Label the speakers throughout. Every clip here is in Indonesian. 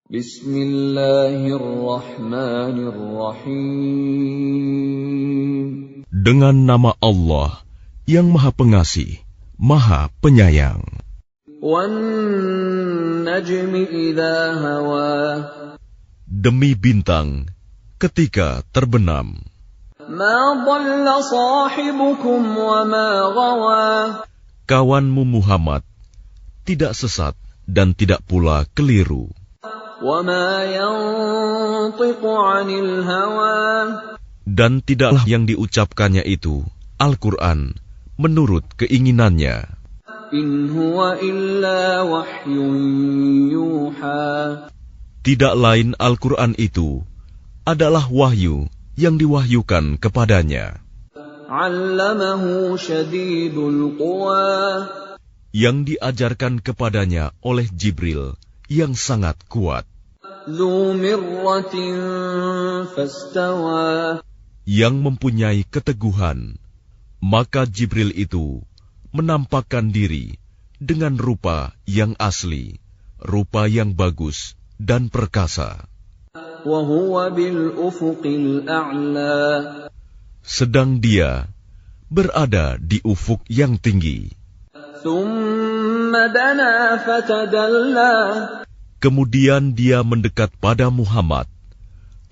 Speaker 1: Bismillahirrahmanirrahim.
Speaker 2: Dengan nama Allah yang Maha Pengasih, Maha Penyayang.
Speaker 1: Wan-najmi idza hawa.
Speaker 2: Demi bintang ketika terbenam.
Speaker 1: Ma dhalla sahibukum wa ma ghawa.
Speaker 2: Kawanmu Muhammad tidak sesat dan tidak pula keliru.
Speaker 1: Wa ma yantiqu 'anil hawa.
Speaker 2: Dan tidaklah yang diucapkannya itu, Al-Quran, menurut keinginannya.
Speaker 1: In huwa illa wahyun yuha.
Speaker 2: Tidak lain Al-Quran itu adalah wahyu yang diwahyukan kepadanya.
Speaker 1: 'Allamahu syadidul quwa.
Speaker 2: Yang diajarkan kepadanya oleh Jibril yang sangat kuat.
Speaker 1: Dzu mirratin fastawa.
Speaker 2: Yang mempunyai keteguhan, maka Jibril itu menampakkan diri dengan rupa yang asli, rupa yang bagus dan perkasa.
Speaker 1: Wa huwa bil ufuqil a'la.
Speaker 2: Sedang dia berada di ufuk yang tinggi.
Speaker 1: Thumma dana fatadalla.
Speaker 2: Kemudian dia mendekat pada Muhammad,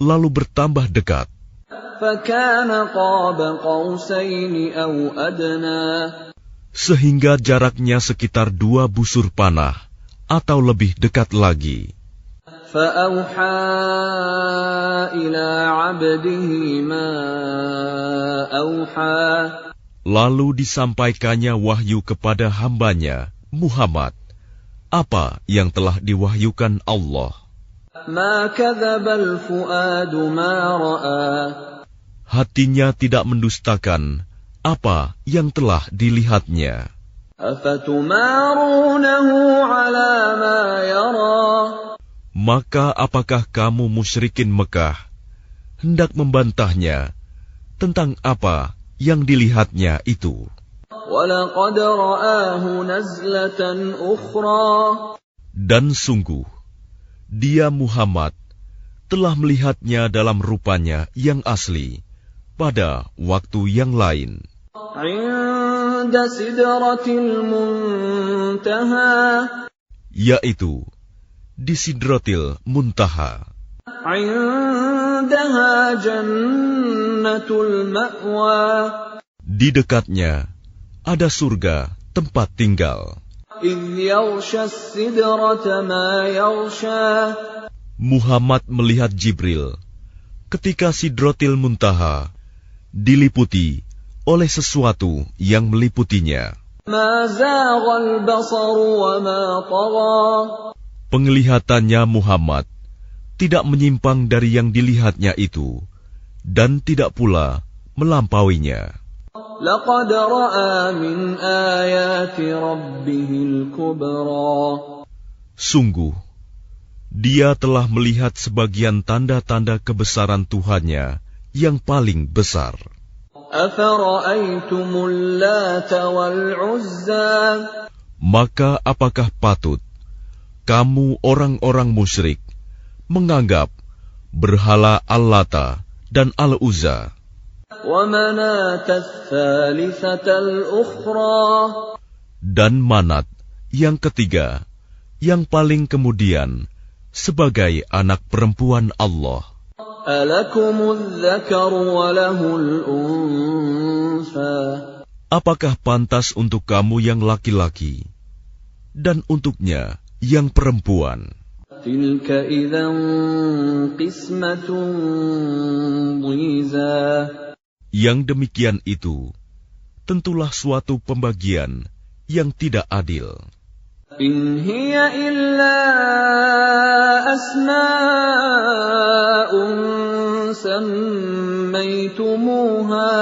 Speaker 2: lalu bertambah dekat.
Speaker 1: Fakana qaba qausaini aw adna.
Speaker 2: Sehingga jaraknya sekitar 2 busur panah atau lebih dekat lagi.
Speaker 1: Fa'auha ila 'abdihi ma auha.
Speaker 2: Lalu disampaikannya wahyu kepada hambanya, Muhammad, apa yang telah diwahyukan Allah.
Speaker 1: Ma kadzabal fuadu ma ra'a.
Speaker 2: Hatinya tidak mendustakan apa yang telah dilihatnya.
Speaker 1: Afatumarunahu 'ala ma yara.
Speaker 2: Maka apakah kamu musyrikin Mekah hendak membantahnya tentang apa yang dilihatnya itu?
Speaker 1: Walaqad ra'ahu nazlatan ukhra.
Speaker 2: Dan sungguh, dia Muhammad telah melihatnya dalam rupanya yang asli pada waktu yang lain.
Speaker 1: 'Inda sidratil muntaha.
Speaker 2: Yaitu di Sidratil Muntaha.
Speaker 1: 'Indaha jannatul ma'wa.
Speaker 2: Di dekatnya ada surga tempat tinggal.
Speaker 1: إِذْ يَغْشَى السِّدْرَةَ مَا يَغْشَى.
Speaker 2: Muhammad melihat Jibril ketika Sidratil Muntaha diliputi oleh sesuatu yang meliputinya.
Speaker 1: مَا زَاغَ الْبَصَرُ وَمَا طَغَى.
Speaker 2: Penglihatannya Muhammad tidak menyimpang dari yang dilihatnya itu dan tidak pula melampauinya.
Speaker 1: لَقَدْ رَأَى مِنْ آيَاتِ رَبِّهِ الْكُبْرَى.
Speaker 2: Sungguh, dia telah melihat sebagian tanda-tanda kebesaran Tuhannya yang paling besar.
Speaker 1: أَفَرَأَيْتُمُ اللَّاتَ وَالْعُزَّى.
Speaker 2: Maka apakah patut kamu orang-orang musyrik menganggap berhala Al-Lata dan Al-Uzza
Speaker 1: وَمَنَاةَ الثَّالِثَةَ الْأُخْرَى.
Speaker 2: dan Manat yang ketiga, yang paling kemudian, sebagai anak perempuan Allah.
Speaker 1: أَلَكُمُ الذَّكَرُ وَلَهُ الْأُنثَى.
Speaker 2: Apakah pantas untuk kamu yang laki-laki dan untuknya yang perempuan?
Speaker 1: تِلْكَ إِذًا قِسْمَةٌ ضِيزَى.
Speaker 2: Yang demikian itu tentulah suatu pembagian yang tidak adil.
Speaker 1: إِنْ هِيَ إِلَّا أَسْمَاءٌ سَمَّيْتُمُوهَا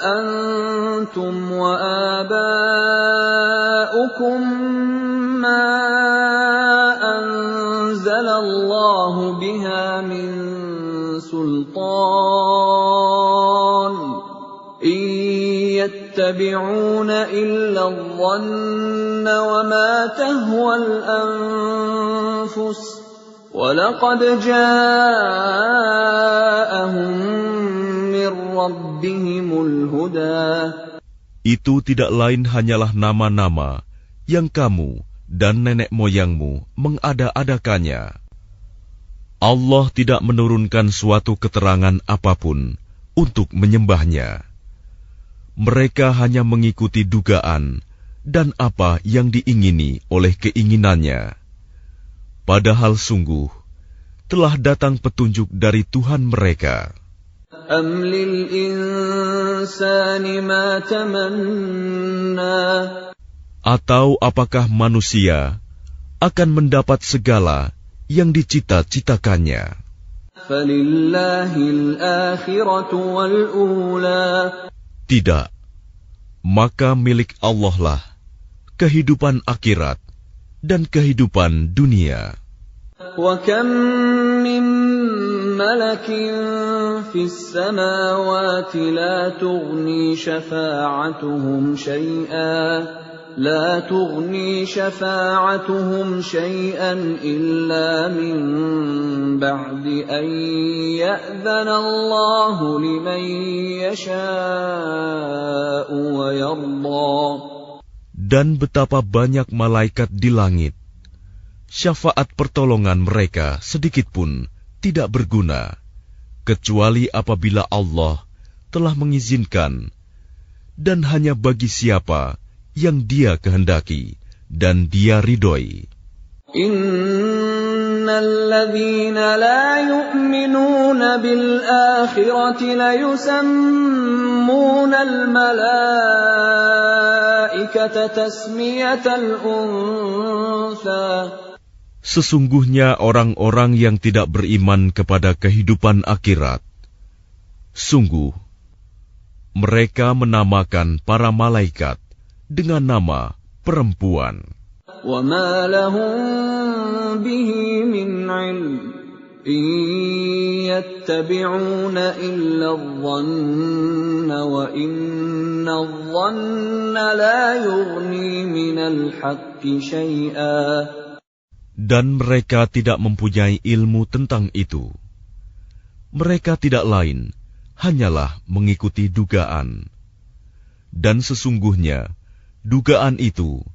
Speaker 1: أَنْتُمْ وَآبَاؤُكُمْ مَا أَنزَلَ اللَّهُ بِهَا مِنْ سُلْطَانٍ إِنْ يتبعون إلا الظن وما تهوى الأنفس ولقد جاءهم من ربهم الهدى.
Speaker 2: Itu tidak lain hanyalah nama-nama yang kamu dan nenek moyangmu mengada-adakannya. Allah tidak menurunkan suatu keterangan apapun untuk menyembahnya. Mereka hanya mengikuti dugaan dan apa yang diingini oleh keinginannya. Padahal sungguh telah datang petunjuk dari Tuhan mereka.
Speaker 1: أَمْ لِلْإِنسَانِ مَا تَمَنَّى.
Speaker 2: Atau apakah manusia akan mendapat segala yang dicita-citakannya?
Speaker 1: فَلِلَّهِ الْآخِرَةُ وَالْأُولَى.
Speaker 2: Tidak, maka milik Allah lah kehidupan akhirat dan kehidupan dunia.
Speaker 1: وَكَمْ مِنْ مَلَكٍ فِي السَّمَاوَاتِ لَا تُغْنِي شَفَاعَتُهُمْ شَيْئًا إِلَّا مِنْ بَعْدِ أَنْ يَأْذَنَ اللَّهُ لِمَنْ يَشَاءُ وَيَرْضَى.
Speaker 2: Dan betapa banyak malaikat di langit, syafaat pertolongan mereka sedikitpun tidak berguna, kecuali apabila Allah telah mengizinkan, dan hanya bagi siapa yang Dia kehendaki dan Dia ridhoi.
Speaker 1: Innalladzina la yu'minuna bil akhirati la yusammuna al malaikata tasmiyatal untha.
Speaker 2: Sesungguhnya orang-orang yang tidak beriman kepada kehidupan akhirat, sungguh mereka menamakan para malaikat dengan nama perempuan.
Speaker 1: وَمَا لَهُم بِهِ مِنْ عِلْمٍ إِنْ يَتَّبِعُونَ إِلَّا الظَّنَّ وَإِنَّ الظَّنَّ لَا يُغْنِي مِنَ الْحَقِّ شَيْئًا.
Speaker 2: Dan mereka tidak mempunyai ilmu tentang itu. Mereka tidak lain hanyalah mengikuti dugaan. Dan sesungguhnya dugaan itu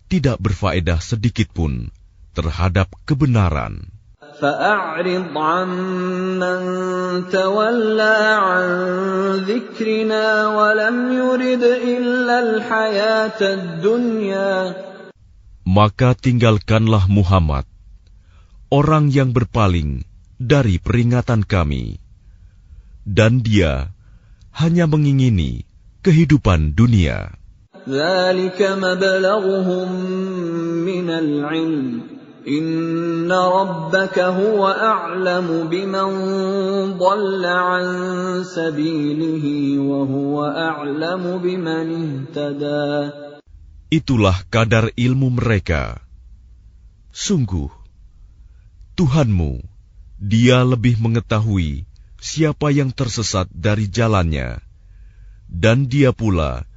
Speaker 2: tidak berfaedah sedikitpun terhadap kebenaran.
Speaker 1: فَأَعْرِضْ عَمَّنْ تَوَلَّى عَنْ ذِكْرِنَا وَلَمْ يُرِدْ إِلَّا الْحَيَاةَ الدُّنْيَا.
Speaker 2: Maka tinggalkanlah Muhammad, orang yang berpaling dari peringatan kami, dan dia hanya mengingini kehidupan dunia.
Speaker 1: ذَلِكَ مَبْلَغُهُم مِّنَ الْعِلْمِ إِنَّ رَبَّكَ هُوَ أَعْلَمُ بِمَنْ ضَلَّ عَنْ سَبِيلِهِ وَهُوَ أَعْلَمُ بِمَنِ اهْتَدَى.
Speaker 2: Itulah kadar ilmu mereka. Sungguh, Tuhanmu, Dia lebih mengetahui siapa yang tersesat dari jalannya, dan Dia pula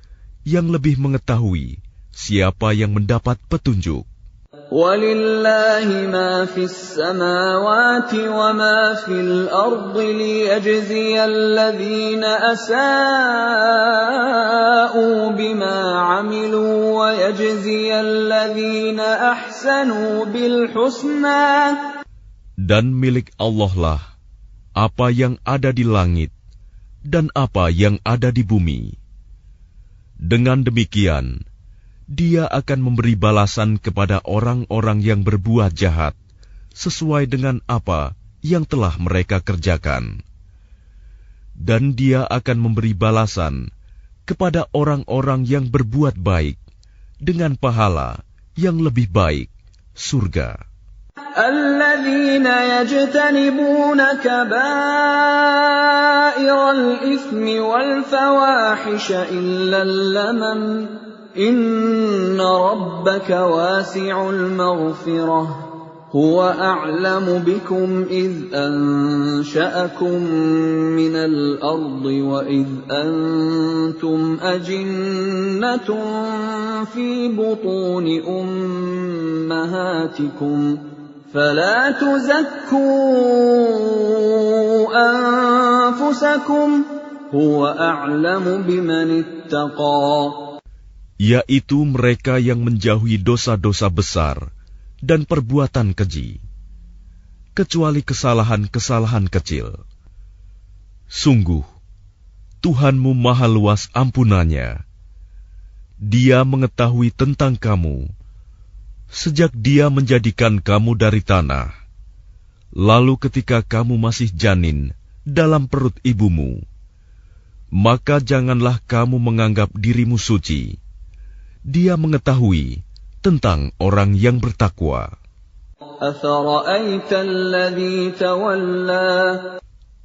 Speaker 2: yang lebih mengetahui siapa yang mendapat petunjuk.
Speaker 1: وَلِلَّهِ مَا فِي السَّمَاوَاتِ وَمَا فِي الْأَرْضِ لِيَجْزِيَ الَّذِينَ أَسَاءُوا بِمَا عَمِلُوا وَيَجْزِيَ الَّذِينَ أَحْسَنُوا بِالْحُسْنَى.
Speaker 2: Dan milik Allah lah apa yang ada di langit dan apa yang ada di bumi. Dengan demikian, Dia akan memberi balasan kepada orang-orang yang berbuat jahat sesuai dengan apa yang telah mereka kerjakan. Dan Dia akan memberi balasan kepada orang-orang yang berbuat baik dengan pahala yang lebih baik, surga.
Speaker 1: الَّذِينَ يَجْتَنِبُونَ كَبَائِرَ الْإِثْمِ وَالْفَوَاحِشَ إِلَّا اللَّمَمَ إِنَّ رَبَّكَ وَاسِعُ الْمَغْفِرَةِ هو أعلم بكم إذ أنشأكم من الأرض وإذ أنتم أجنة في بطون أمهاتكم فلا تزكوا أنفسكم هو أعلم بمن اتقى.
Speaker 2: Yaitu mereka yang menjauhi dosa-dosa besar dan perbuatan keji, kecuali kesalahan-kesalahan kecil. Sungguh, Tuhanmu maha luas ampunannya. Dia mengetahui tentang kamu, sejak Dia menjadikan kamu dari tanah, lalu ketika kamu masih janin dalam perut ibumu, maka janganlah kamu menganggap dirimu suci. Dia mengetahui tentang orang yang bertakwa.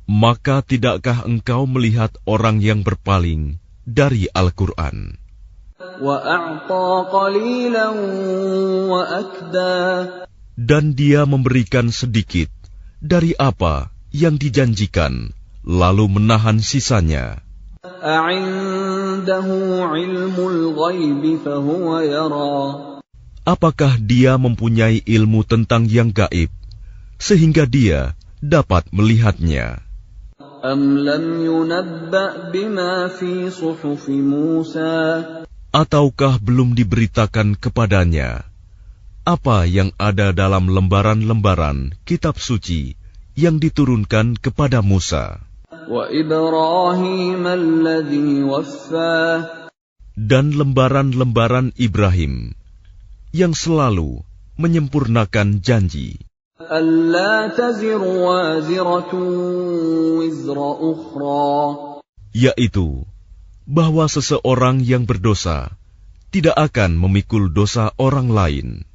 Speaker 2: Maka tidakkah engkau melihat orang yang berpaling dari Al-Quran? Dan dia memberikan sedikit dari apa yang dijanjikan, lalu menahan sisanya. Apakah dia mempunyai ilmu tentang yang gaib, sehingga dia dapat melihatnya? Ataukah belum diberitakan kepadanya apa yang ada dalam lembaran-lembaran kitab suci yang diturunkan kepada Musa? Dan lembaran-lembaran Ibrahim yang selalu menyempurnakan janji, yaitu bahwa seseorang yang berdosa tidak akan memikul dosa orang lain,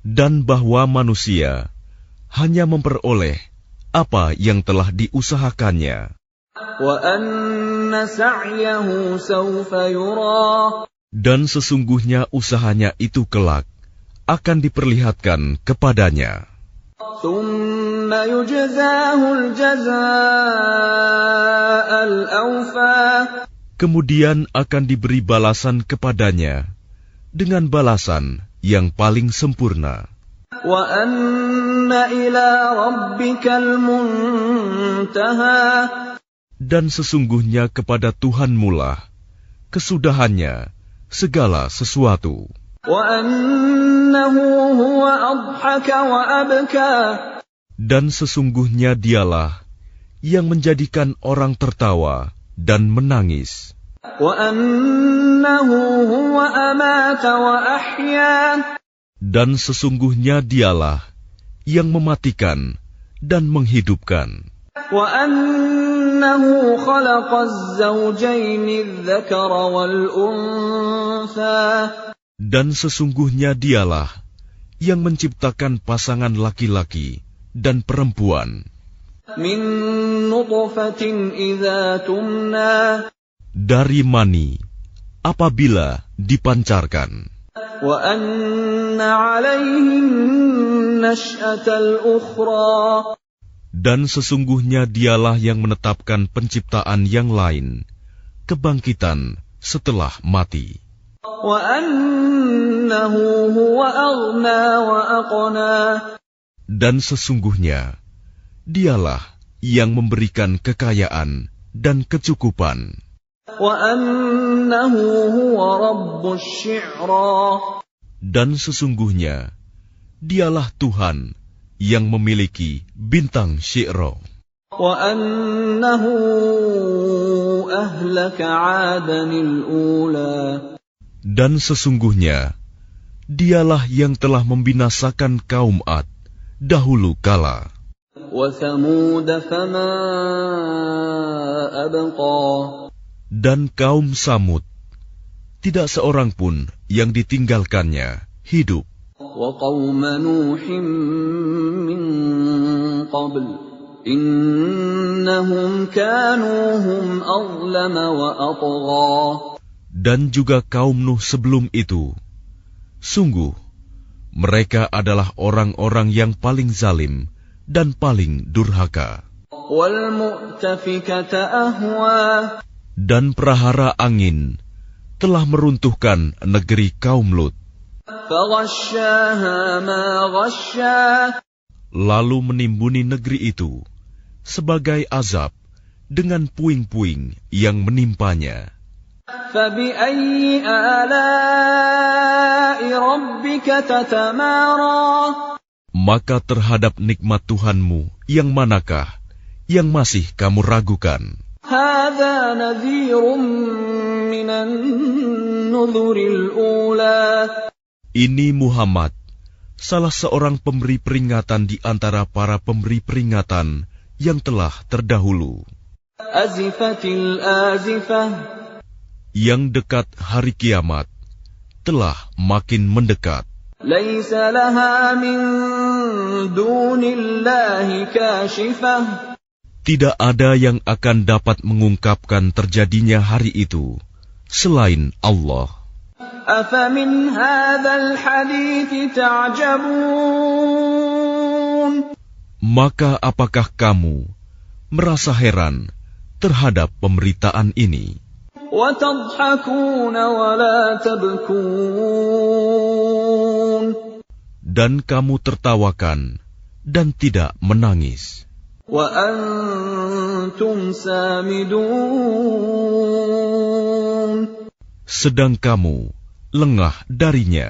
Speaker 2: dan bahwa manusia hanya memperoleh apa yang telah diusahakannya. Dan sesungguhnya usahanya itu kelak akan diperlihatkan kepadanya. Kemudian akan diberi balasan kepadanya dengan balasan yang paling sempurna. Dan sesungguhnya kepada Tuhanmu lah kesudahannya segala sesuatu. Dan sesungguhnya dialah yang menjadikan orang tertawa dan menangis. Dan sesungguhnya dialah yang mematikan dan menghidupkan. Dan sesungguhnya dialah yang menciptakan pasangan laki-laki dan perempuan dari mani apabila dipancarkan. Dan sesungguhnya dialah yang menetapkan penciptaan yang lain, kebangkitan setelah mati. Dan sesungguhnya dialah yang memberikan kekayaan dan kecukupan. Dan sesungguhnya dialah Tuhan yang memiliki bintang Syi'ra. Dan sesungguhnya dialah yang telah membinasakan kaum Ad dahulu kala. Dan kaum Samud, tidak seorang pun yang ditinggalkannya hidup. Dan juga kaum Nuh sebelum itu. Sungguh, mereka adalah orang-orang yang paling zalim dan paling durhaka. Dan prahara angin telah meruntuhkan negeri kaum Lut. Lalu menimbuni negeri itu sebagai azab dengan puing-puing yang menimpanya. Maka terhadap nikmat Tuhanmu yang manakah yang masih kamu ragukan? Ini Muhammad, salah seorang pemberi peringatan di antara para pemberi peringatan yang telah terdahulu. Yang dekat hari kiamat telah makin mendekat. Tidak ada yang akan dapat mengungkapkan terjadinya hari itu selain Allah. Maka apakah kamu merasa heran terhadap pemberitaan ini? Dan kamu tertawakan dan tidak menangis. Sedang kamu lengah darinya.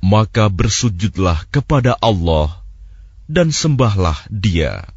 Speaker 2: Maka bersujudlah kepada Allah dan sembahlah Dia.